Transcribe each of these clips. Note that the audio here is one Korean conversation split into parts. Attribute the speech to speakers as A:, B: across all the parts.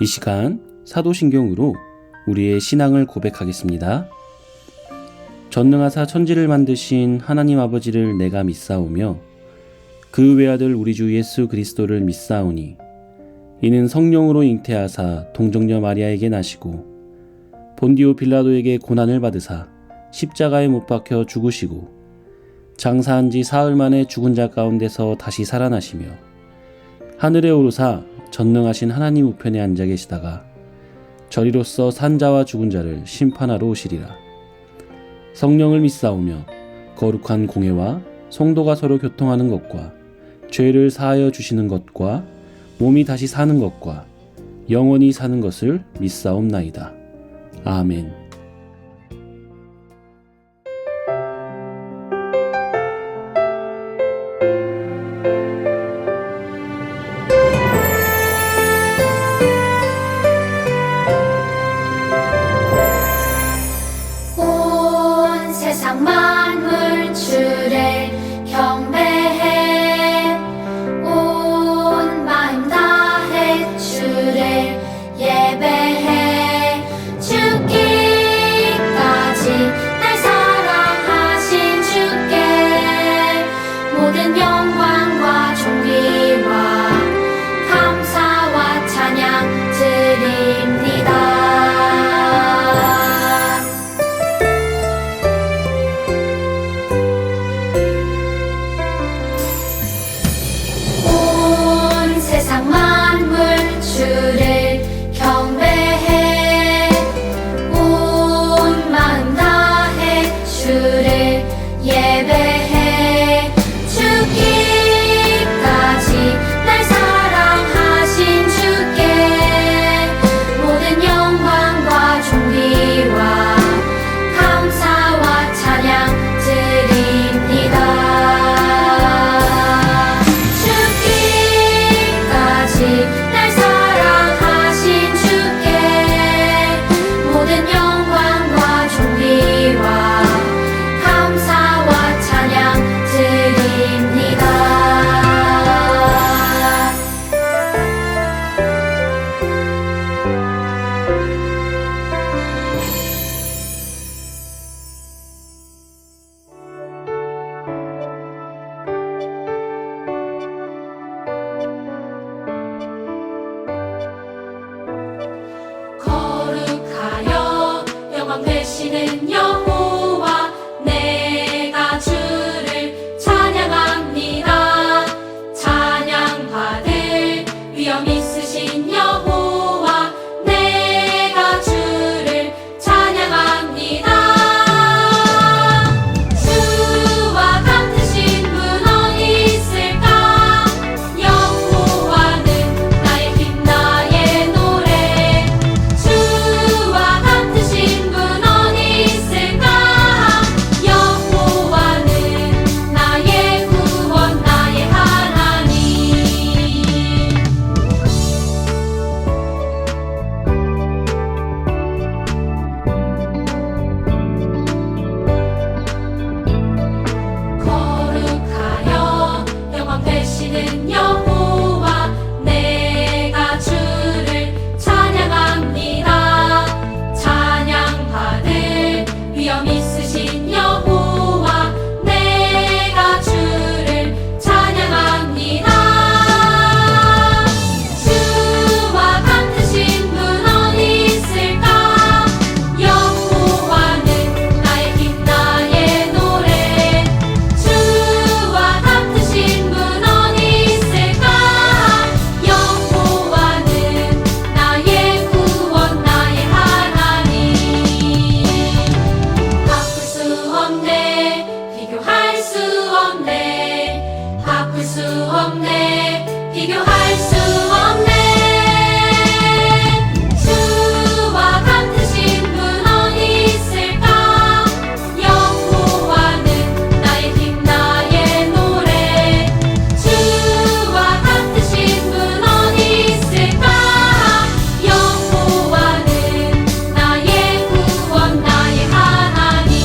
A: 이 시간 사도신경으로 우리의 신앙을 고백하겠습니다. 전능하사 천지를 만드신 하나님 아버지를 내가 믿사오며 그 외아들 우리 주 예수 그리스도를 믿사오니 이는 성령으로 잉태하사 동정녀 마리아에게 나시고 본디오 빌라도에게 고난을 받으사 십자가에 못 박혀 죽으시고 장사한 지 사흘 만에 죽은 자 가운데서 다시 살아나시며 하늘에 오르사 전능하신 하나님 우편에 앉아 계시다가 저리로서 산자와 죽은 자를 심판하러 오시리라. 성령을 믿사오며 거룩한 공회와 성도가 서로 교통하는 것과 죄를 사하여 주시는 것과 몸이 다시 사는 것과 영원히 사는 것을 믿사옵나이다. 아멘.
B: 세상 만물 주를 경배해 온 마음 다해 주를 예배해 죽기까지 날 사랑하신 주께 모든 영광과 존귀와 감사와 찬양 드립니다. 세상 만물 주를 경배해 온 마음 다해 주를 예배해 죽기까지 날 사랑하신 주께 모든 영광과 존귀와 감사와 찬양 드립니다. 날 사랑하신 주께 모든 영광과 존귀와 감사와 찬양 드립니다. 거룩하여 영원 되시는 여호와 내가 주를 찬양합니다. 찬양받을 위엄 있으신 여호와 내가 주를 찬양합니다. 주와 같으신 분 어디 있을까? 여호와는 나의 힘 나의 노래. 주와 같으신 분 어디 있을까? 여호와는 나의 구원 나의 하나님. 거룩하여 영원 되시는 여호와 내가 주를 찬양합니다. 찬양받을 위엄 있으신 여호와 내가 주를 찬양합니다. 주와 같으신 분 어디 있을까? 여호와는 나의 힘 나의 노래. 주와 같으신 분 어디 있을까? 여호와는 나의 구원 나의 하나님. 바꿀 수 없네 비교할 수 없네 바꿀 수 없네 비교할 수 없네. 주와 같으신 분 어디 있을까? 여호와는 나의 힘 나의 노래. 주와 같으신 분 어디 있을까? 여호와는 나의 구원 나의 하나님.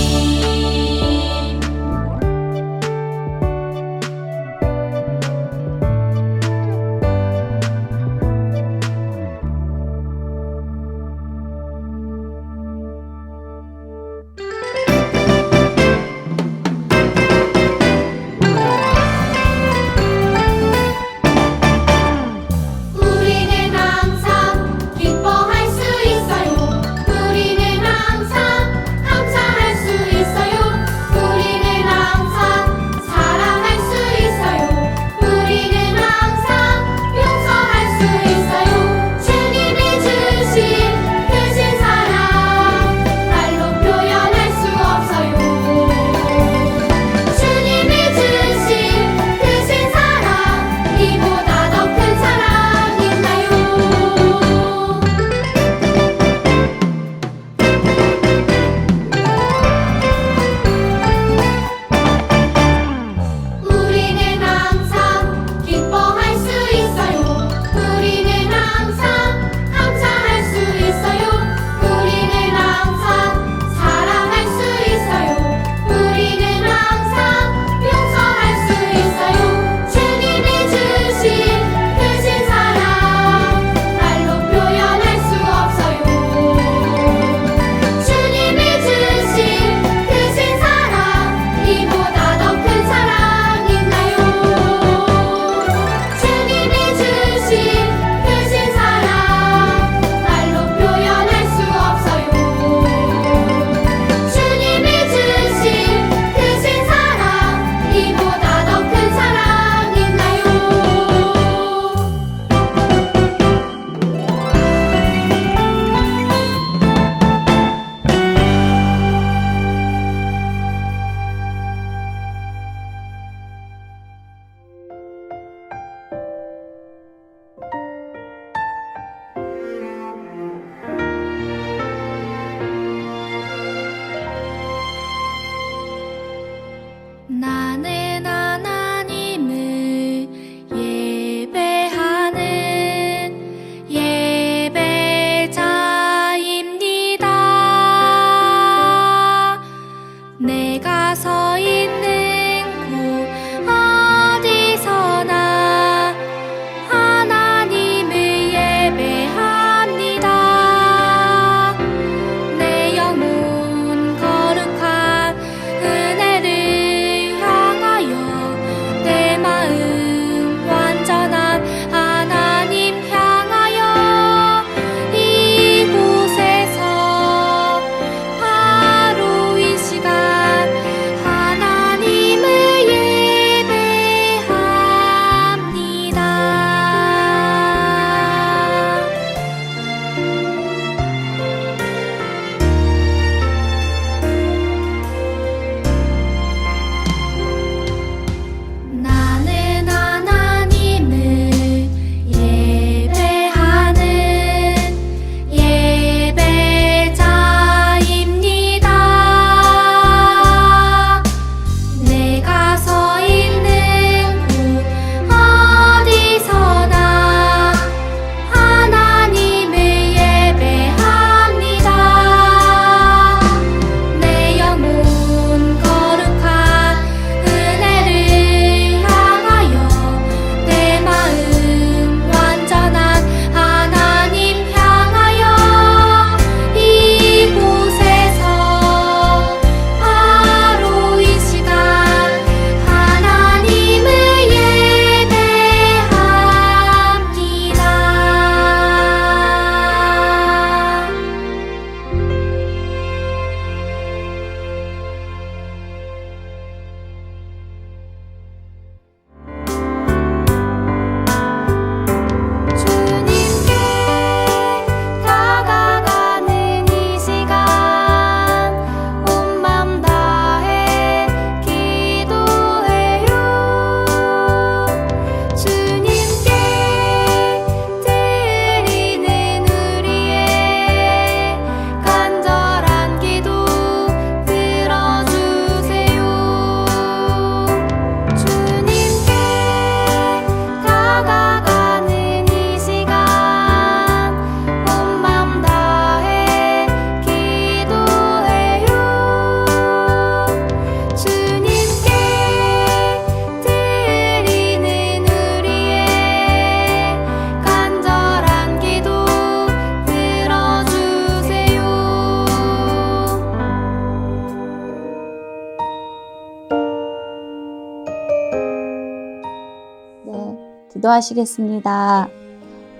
C: 기도하시겠습니다.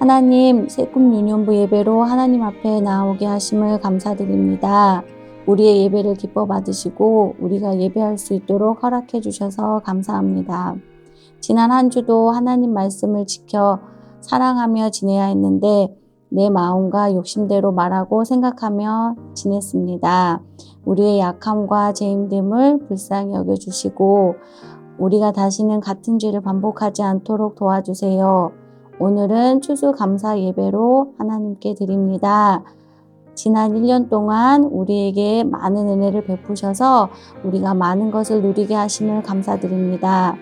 C: 하나님, 새꿈 유년부 예배로 하나님 앞에 나오게 하심을 감사드립니다. 우리의 예배를 기뻐 받으시고 우리가 예배할 수 있도록 허락해 주셔서 감사합니다. 지난 한 주도 하나님 말씀을 지켜 사랑하며 지내야 했는데 내 마음과 욕심대로 말하고 생각하며 지냈습니다. 우리의 약함과 죄 힘듦을 불쌍히 여겨주시고 우리가 다시는 같은 죄를 반복하지 않도록 도와주세요. 오늘은 추수감사 예배로 하나님께 드립니다. 지난 1년 동안 우리에게 많은 은혜를 베푸셔서 우리가 많은 것을 누리게 하심을 감사드립니다.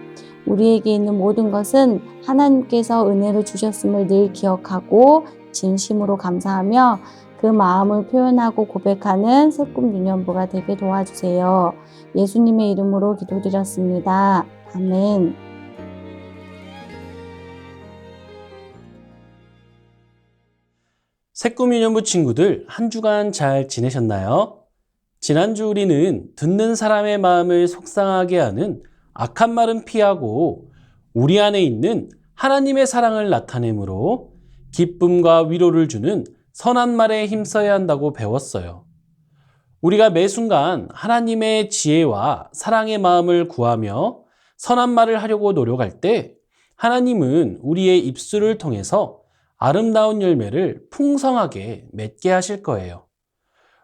C: 우리에게 있는 모든 것은 하나님께서 은혜를 주셨음을 늘 기억하고 진심으로 감사하며 그 마음을 표현하고 고백하는 새꿈 유년부가 되게 도와주세요. 예수님의 이름으로 기도드렸습니다. 아멘.
A: 새꿈 유년부 친구들, 한 주간 잘 지내셨나요? 지난주 우리는 듣는 사람의 마음을 속상하게 하는 악한 말은 피하고 우리 안에 있는 하나님의 사랑을 나타내므로 기쁨과 위로를 주는 선한 말에 힘써야 한다고 배웠어요. 우리가 매 순간 하나님의 지혜와 사랑의 마음을 구하며 선한 말을 하려고 노력할 때 하나님은 우리의 입술을 통해서 아름다운 열매를 풍성하게 맺게 하실 거예요.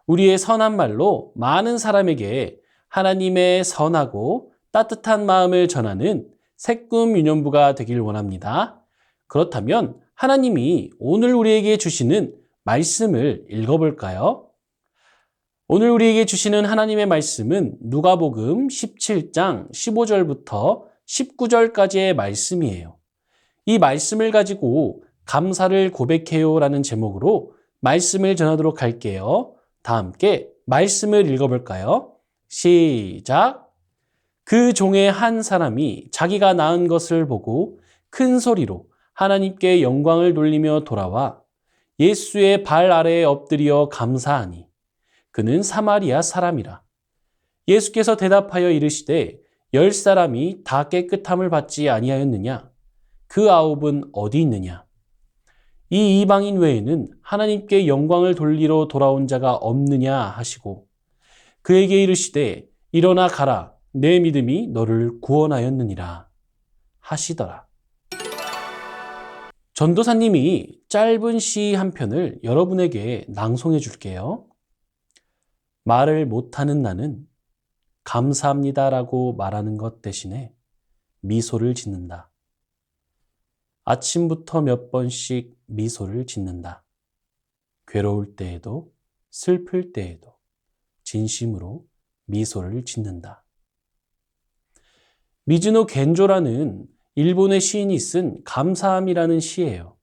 A: 우리의 선한 말로 많은 사람에게 하나님의 선하고 따뜻한 마음을 전하는 새꿈 유년부가 되길 원합니다. 그렇다면 하나님이 오늘 우리에게 주시는 말씀을 읽어볼까요? 오늘 우리에게 주시는 하나님의 말씀은 누가복음 17장 15절부터 19절까지의 말씀이에요. 이 말씀을 가지고 감사를 고백해요라는 제목으로 말씀을 전하도록 할게요. 다 함께 말씀을 읽어볼까요? 시작! 그 종의 한 사람이 자기가 낳은 것을 보고 큰 소리로 하나님께 영광을 돌리며 돌아와 예수의 발 아래에 엎드려 감사하니 그는 사마리아 사람이라. 예수께서 대답하여 이르시되 10사람이 다 깨끗함을 받지 아니하였느냐? 그 9은 어디 있느냐? 이 이방인 외에는 하나님께 영광을 돌리러 돌아온 자가 없느냐 하시고 그에게 이르시되 일어나 가라 내 믿음이 너를 구원하였느니라 하시더라. 전도사님이 짧은 시 한 편을 여러분에게 낭송해 줄게요. 말을 못하는 나는 감사합니다라고 말하는 것 대신에 미소를 짓는다. 아침부터 몇 번씩 미소를 짓는다. 괴로울 때에도 슬플 때에도 진심으로 미소를 짓는다. 미즈노 겐조라는 일본의 시인이 쓴 감사함이라는 시예요.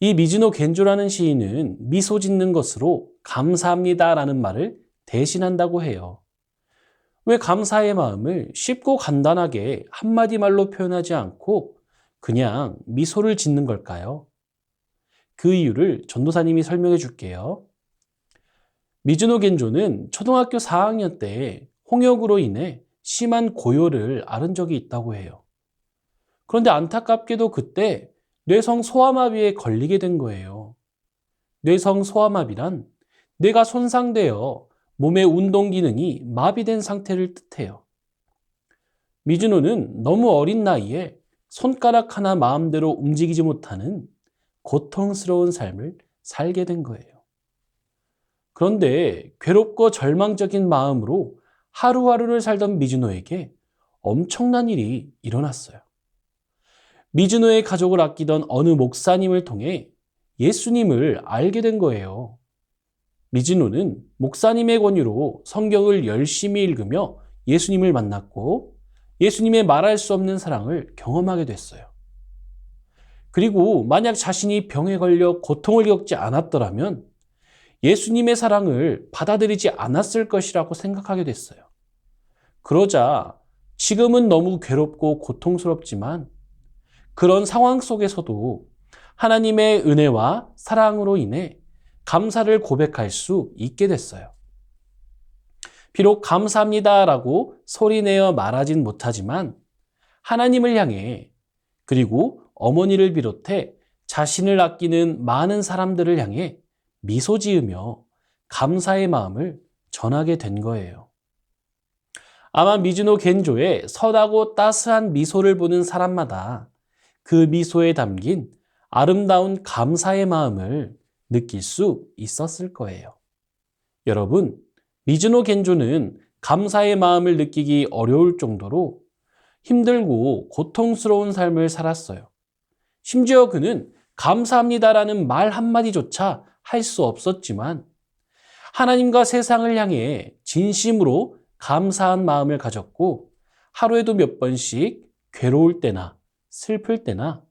A: 이 미즈노 겐조라는 시인은 미소 짓는 것으로 감사합니다라는 말을 대신한다고 해요. 왜 감사의 마음을 쉽고 간단하게 한마디 말로 표현하지 않고 그냥 미소를 짓는 걸까요? 그 이유를 전도사님이 설명해 줄게요. 미즈노 겐조는 초등학교 4학년 때 홍역으로 인해 심한 고열을 앓은 적이 있다고 해요. 그런데 안타깝게도 그때 뇌성 소아마비에 걸리게 된 거예요. 뇌성 소아마비란 뇌가 손상되어 몸의 운동 기능이 마비된 상태를 뜻해요. 미즈노는 너무 어린 나이에 손가락 하나 마음대로 움직이지 못하는 고통스러운 삶을 살게 된 거예요. 그런데 괴롭고 절망적인 마음으로 하루하루를 살던 미즈노에게 엄청난 일이 일어났어요. 미즈노의 가족을 아끼던 어느 목사님을 통해 예수님을 알게 된 거예요. 미즈노는 목사님의 권유로 성경을 열심히 읽으며 예수님을 만났고 예수님의 말할 수 없는 사랑을 경험하게 됐어요. 그리고 만약 자신이 병에 걸려 고통을 겪지 않았더라면 예수님의 사랑을 받아들이지 않았을 것이라고 생각하게 됐어요. 그러자 지금은 너무 괴롭고 고통스럽지만 그런 상황 속에서도 하나님의 은혜와 사랑으로 인해 감사를 고백할 수 있게 됐어요. 비록 감사합니다라고 소리내어 말하진 못하지만 하나님을 향해 그리고 어머니를 비롯해 자신을 아끼는 많은 사람들을 향해 미소 지으며 감사의 마음을 전하게 된 거예요. 아마 미즈노 겐조의 선하고 따스한 미소를 보는 사람마다 그 미소에 담긴 아름다운 감사의 마음을 느낄 수 있었을 거예요. 여러분, 미즈노 겐조는 감사의 마음을 느끼기 어려울 정도로 힘들고 고통스러운 삶을 살았어요. 심지어 그는 감사합니다라는 말 한마디조차 할 수 없었지만 하나님과 세상을 향해 진심으로 감사한 마음을 가졌고 하루에도 몇 번씩 괴로울 때나 슬플 때나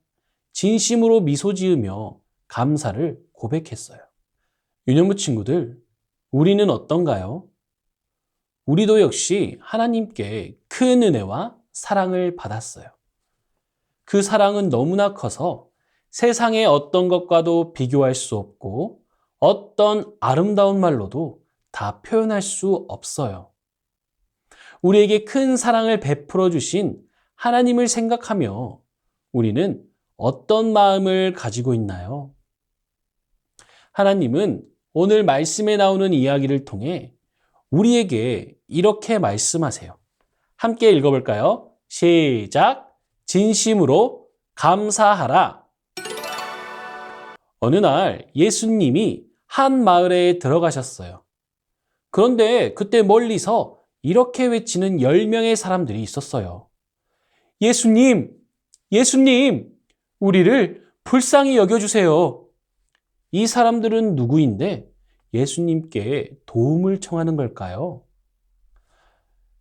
A: 진심으로 미소 지으며 감사를 고백했어요. 유년부 친구들, 우리는 어떤가요? 우리도 역시 하나님께 큰 은혜와 사랑을 받았어요. 그 사랑은 너무나 커서 세상의 어떤 것과도 비교할 수 없고 어떤 아름다운 말로도 다 표현할 수 없어요. 우리에게 큰 사랑을 베풀어 주신 하나님을 생각하며 우리는 어떤 마음을 가지고 있나요? 하나님은 오늘 말씀에 나오는 이야기를 통해 우리에게 이렇게 말씀하세요. 함께 읽어볼까요? 시작! 진심으로 감사하라. 어느 날 예수님이 한 마을에 들어가셨어요. 그런데 그때 멀리서 이렇게 외치는 10명의 사람들이 있었어요. 예수님, 예수님, 우리를 불쌍히 여겨주세요. 이 사람들은 누구인데 예수님께 도움을 청하는 걸까요?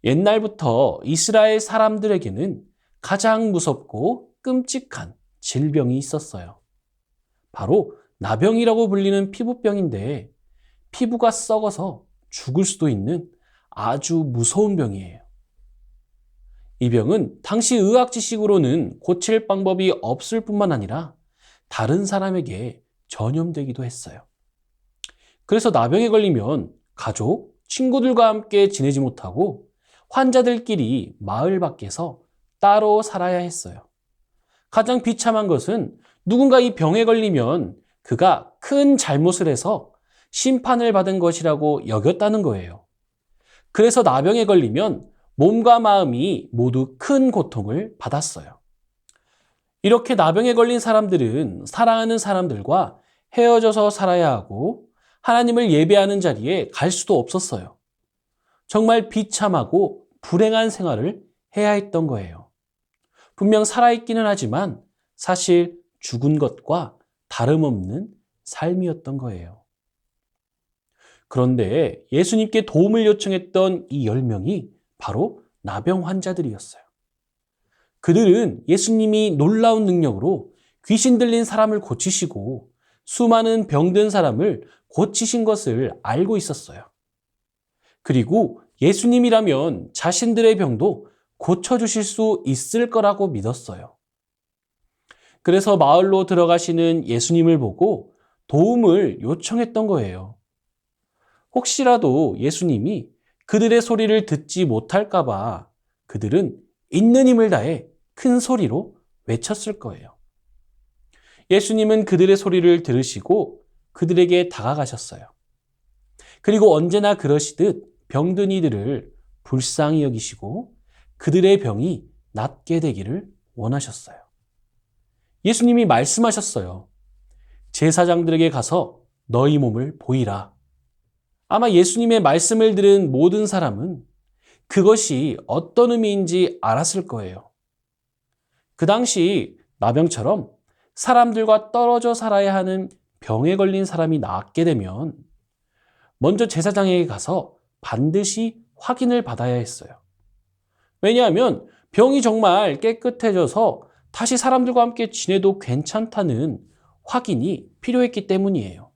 A: 옛날부터 이스라엘 사람들에게는 가장 무섭고 끔찍한 질병이 있었어요. 바로 나병이라고 불리는 피부병인데 피부가 썩어서 죽을 수도 있는 아주 무서운 병이에요. 이 병은 당시 의학 지식으로는 고칠 방법이 없을 뿐만 아니라 다른 사람에게 전염되기도 했어요. 그래서 나병에 걸리면 가족, 친구들과 함께 지내지 못하고 환자들끼리 마을 밖에서 따로 살아야 했어요. 가장 비참한 것은 누군가 이 병에 걸리면 그가 큰 잘못을 해서 심판을 받은 것이라고 여겼다는 거예요. 그래서 나병에 걸리면 몸과 마음이 모두 큰 고통을 받았어요. 이렇게 나병에 걸린 사람들은 사랑하는 사람들과 헤어져서 살아야 하고 하나님을 예배하는 자리에 갈 수도 없었어요. 정말 비참하고 불행한 생활을 해야 했던 거예요. 분명 살아있기는 하지만 사실 죽은 것과 다름없는 삶이었던 거예요. 그런데 예수님께 도움을 요청했던 이 10명이 바로 나병 환자들이었어요. 그들은 예수님이 놀라운 능력으로 귀신 들린 사람을 고치시고 수많은 병든 사람을 고치신 것을 알고 있었어요. 그리고 예수님이라면 자신들의 병도 고쳐주실 수 있을 거라고 믿었어요. 그래서 마을로 들어가시는 예수님을 보고 도움을 요청했던 거예요. 혹시라도 예수님이 그들의 소리를 듣지 못할까봐 그들은 있는 힘을 다해 큰 소리로 외쳤을 거예요. 예수님은 그들의 소리를 들으시고 그들에게 다가가셨어요. 그리고 언제나 그러시듯 병든 이들을 불쌍히 여기시고 그들의 병이 낫게 되기를 원하셨어요. 예수님이 말씀하셨어요. 제사장들에게 가서 너희 몸을 보이라. 아마 예수님의 말씀을 들은 모든 사람은 그것이 어떤 의미인지 알았을 거예요. 그 당시 나병처럼 사람들과 떨어져 살아야 하는 병에 걸린 사람이 낫게 되면 먼저 제사장에게 가서 반드시 확인을 받아야 했어요. 왜냐하면 병이 정말 깨끗해져서 다시 사람들과 함께 지내도 괜찮다는 확인이 필요했기 때문이에요.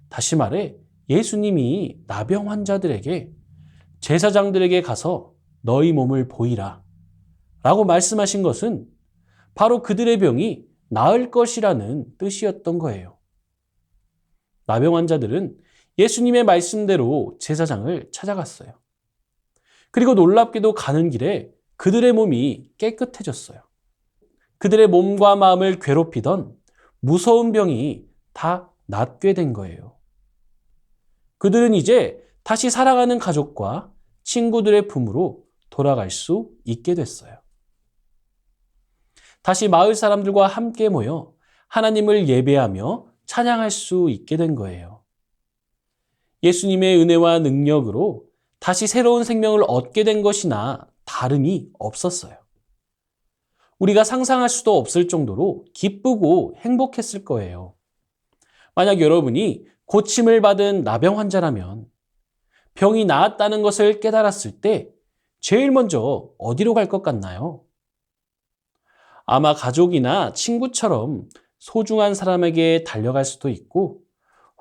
A: 다시 말해 예수님이 나병 환자들에게 제사장들에게 가서 너희 몸을 보이라 라고 말씀하신 것은 바로 그들의 병이 나을 것이라는 뜻이었던 거예요. 나병 환자들은 예수님의 말씀대로 제사장을 찾아갔어요. 그리고 놀랍게도 가는 길에 그들의 몸이 깨끗해졌어요. 그들의 몸과 마음을 괴롭히던 무서운 병이 다 낫게 된 거예요. 그들은 이제 다시 사랑하는 가족과 친구들의 품으로 돌아갈 수 있게 됐어요. 다시 마을 사람들과 함께 모여 하나님을 예배하며 찬양할 수 있게 된 거예요. 예수님의 은혜와 능력으로 다시 새로운 생명을 얻게 된 것이나 다름이 없었어요. 우리가 상상할 수도 없을 정도로 기쁘고 행복했을 거예요. 만약 여러분이 고침을 받은 나병 환자라면 병이 나았다는 것을 깨달았을 때 제일 먼저 어디로 갈 것 같나요? 아마 가족이나 친구처럼 소중한 사람에게 달려갈 수도 있고,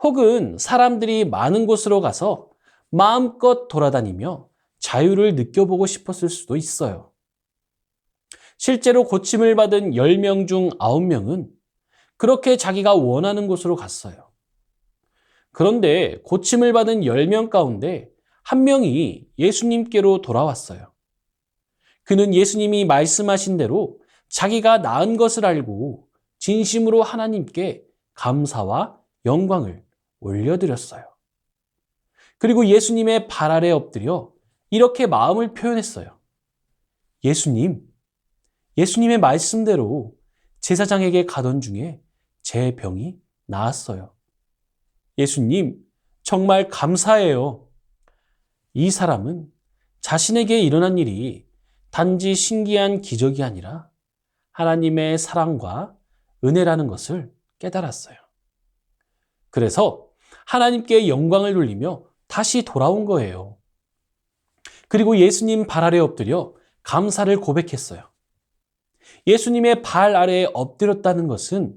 A: 혹은 사람들이 많은 곳으로 가서 마음껏 돌아다니며 자유를 느껴보고 싶었을 수도 있어요. 실제로 고침을 받은 10명 중 9명은 그렇게 자기가 원하는 곳으로 갔어요. 그런데 고침을 받은 10명 가운데 한 명이 예수님께로 돌아왔어요. 그는 예수님이 말씀하신 대로 자기가 나은 것을 알고 진심으로 하나님께 감사와 영광을 올려드렸어요. 그리고 예수님의 발 아래 엎드려 이렇게 마음을 표현했어요. 예수님의 말씀대로 제사장에게 가던 중에 제 병이 나았어요. 예수님, 정말 감사해요. 이 사람은 자신에게 일어난 일이 단지 신기한 기적이 아니라 하나님의 사랑과 은혜라는 것을 깨달았어요. 그래서 하나님께 영광을 돌리며 다시 돌아온 거예요. 그리고 예수님 발 아래 엎드려 감사를 고백했어요. 예수님의 발 아래에 엎드렸다는 것은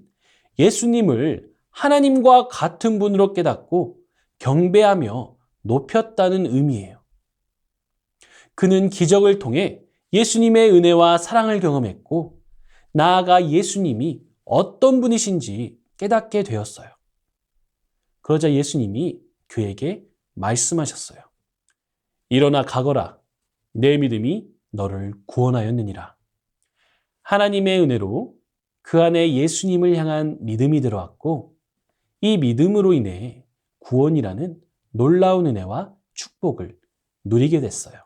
A: 예수님을 하나님과 같은 분으로 깨닫고 경배하며 높였다는 의미예요. 그는 기적을 통해 예수님의 은혜와 사랑을 경험했고, 나아가 예수님이 어떤 분이신지 깨닫게 되었어요. 그러자 예수님이 그에게 말씀하셨어요. 일어나 가거라. 내 믿음이 너를 구원하였느니라. 하나님의 은혜로 그 안에 예수님을 향한 믿음이 들어왔고, 이 믿음으로 인해 구원이라는 놀라운 은혜와 축복을 누리게 됐어요.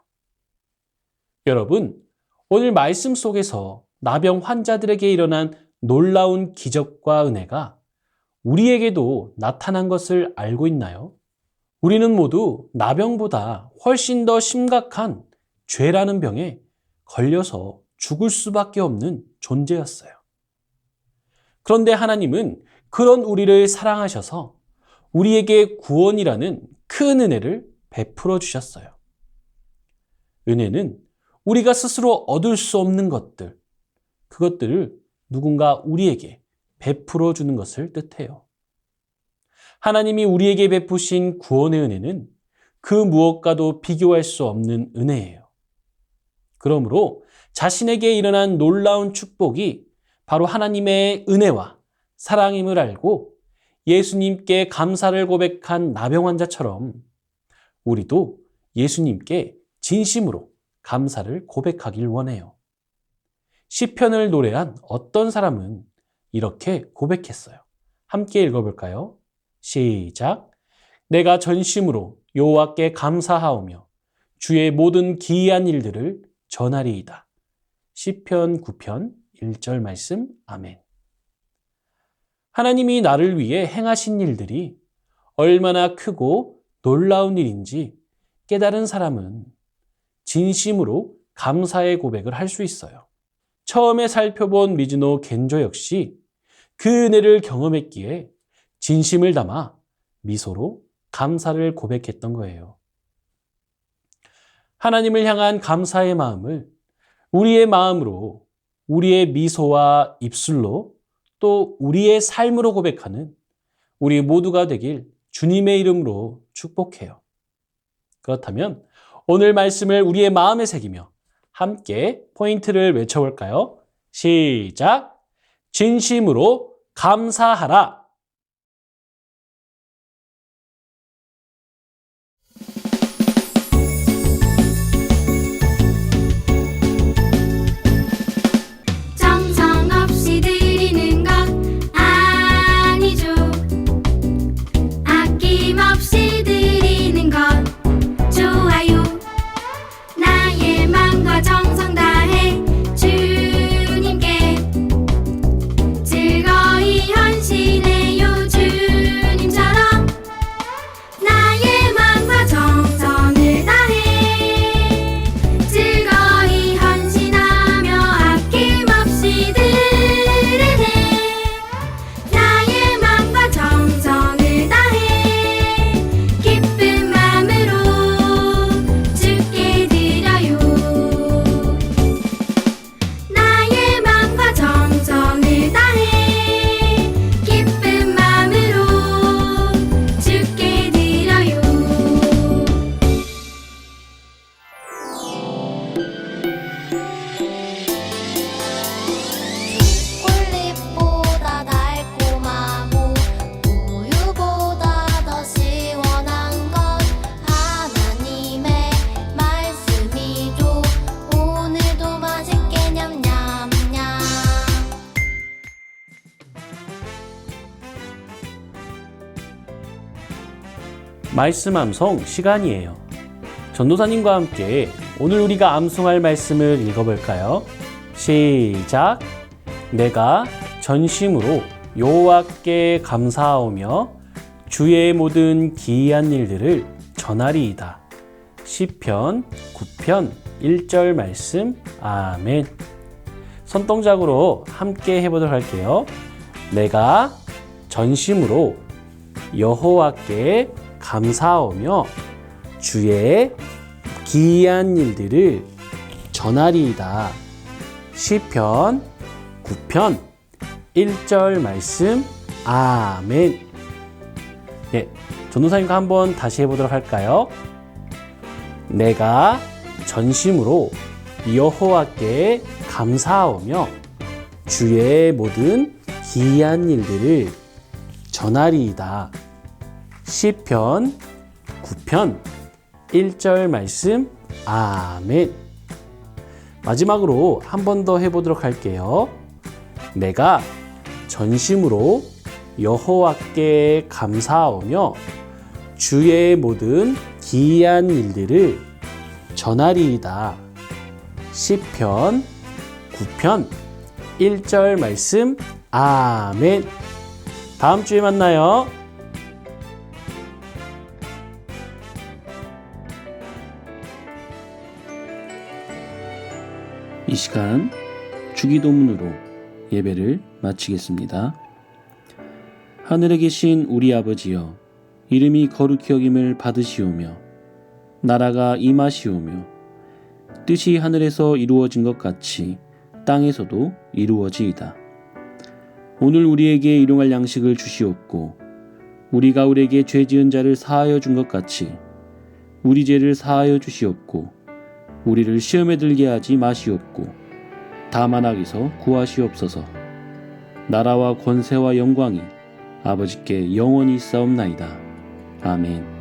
A: 여러분, 오늘 말씀 속에서 나병 환자들에게 일어난 놀라운 기적과 은혜가 우리에게도 나타난 것을 알고 있나요? 우리는 모두 나병보다 훨씬 더 심각한 죄라는 병에 걸려서 죽을 수밖에 없는 존재였어요. 그런데 하나님은 그런 우리를 사랑하셔서 우리에게 구원이라는 큰 은혜를 베풀어 주셨어요. 은혜는 우리가 스스로 얻을 수 없는 것들, 그것들을 누군가 우리에게 베풀어 주는 것을 뜻해요. 하나님이 우리에게 베푸신 구원의 은혜는 그 무엇과도 비교할 수 없는 은혜예요. 그러므로 자신에게 일어난 놀라운 축복이 바로 하나님의 은혜와 사랑임을 알고 예수님께 감사를 고백한 나병 환자처럼 우리도 예수님께 진심으로 감사를 고백하길 원해요. 시편을 노래한 어떤 사람은 이렇게 고백했어요. 함께 읽어볼까요? 시작. 내가 전심으로 여호와께 감사하오며 주의 모든 기이한 일들을 전하리이다. 시편 9편 1절 말씀. 아멘. 하나님이 나를 위해 행하신 일들이 얼마나 크고 놀라운 일인지 깨달은 사람은 진심으로 감사의 고백을 할 수 있어요. 처음에 살펴본 미즈노 겐조 역시 그 은혜를 경험했기에 진심을 담아 미소로 감사를 고백했던 거예요. 하나님을 향한 감사의 마음을 우리의 마음으로, 우리의 미소와 입술로, 또 우리의 삶으로 고백하는 우리 모두가 되길 주님의 이름으로 축복해요. 그렇다면 오늘 말씀을 우리의 마음에 새기며 함께 포인트를 외쳐볼까요? 시작! 진심으로 감사하라!
B: 정성
A: 말씀 암송 시간이에요. 전도사님과 함께 오늘 우리가 암송할 말씀을 읽어볼까요? 시작! 내가 전심으로 여호와께 감사하오며 주의 모든 기이한 일들을 전하리이다. 시편 9편 1절 말씀. 아멘. 손동작으로 함께 해보도록 할게요. 내가 전심으로 여호와께 감사하오며 주의 기이한 일들을 전하리이다. 시편 9편 1절 말씀. 아멘. 네, 전도사님과 한번 다시 해보도록 할까요? 내가 전심으로 여호와께 감사하오며 주의 모든 기이한 일들을 전하리이다. 시편 9편 1절 말씀. 아멘. 마지막으로 한 번 더 해보도록 할게요. 내가 전심으로 여호와께 감사하오며 주의 모든 기이한 일들을 전하리이다. 시편 9편 1절 말씀. 아멘. 다음 주에 만나요. 이 시간 주기도문으로 예배를 마치겠습니다. 하늘에 계신 우리 아버지여, 이름이 거룩히 여김을 받으시오며 나라가 임하시오며 뜻이 하늘에서 이루어진 것 같이 땅에서도 이루어지이다. 오늘 우리에게 일용할 양식을 주시옵고 우리가 우리에게 죄 지은 자를 사하여 준 것 같이 우리 죄를 사하여 주시옵고 우리를 시험에 들게 하지 마시옵고 다만 악에서 구하시옵소서. 나라와 권세와 영광이 아버지께 영원히 있사옵나이다. 아멘.